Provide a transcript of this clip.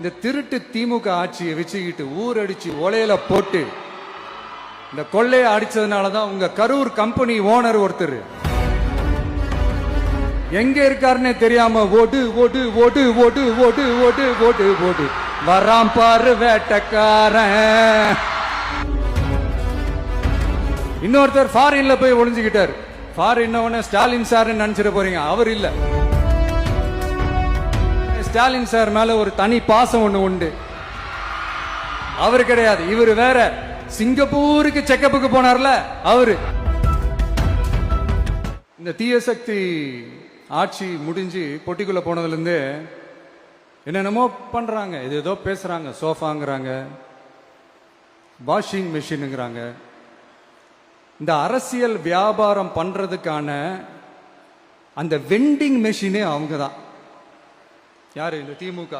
இந்த திருட்டு திமுக ஆட்சியை வச்சுக்கிட்டு ஊரடிச்சு ஒலையில போட்டு இந்த கொள்ளையை அடிச்சதுனாலதான் உங்க கரூர் கம்பெனி ஓனர் ஒருத்தர் எங்க இருக்காருன்னே தெரியாம ஓட்டு ஓட்டு ஓட்டு ஓட்டு ஓட்டு ஓட்டு ஓட்டு ஓட்டு வராம் பாரு வேட்டக்காரன். இன்னொருத்தர் ஃபாரின்ல போய் ஒளிஞ்சுக்கிட்டார். ஃபாரின் ஸ்டாலின் சார் நினைச்சிட போறீங்க, அவர் இல்ல. ஸ்டாலின் சார் மேல ஒரு தனி பாசம் ஒண்ணு உண்டு, அவரு கிடையாது. இவரு வேற. சிங்கப்பூருக்கு செக்கப்புக்கு போனார்ல அவரு. இந்த தீய சக்தி ஆட்சி முடிஞ்சு பொட்டிக்குள்ள போனதுல இருந்து என்னென்னமோ பண்றாங்க, இது ஏதோ பேசுறாங்க. சோஃபாங்கிறாங்க, வாஷிங் மெஷினுங்கிறாங்க. இந்த அரசியல் வியாபாரம் பண்றதுக்கான அந்த வெண்டிங் மெஷினே அவங்க தான். யாரு? இந்த திமுக.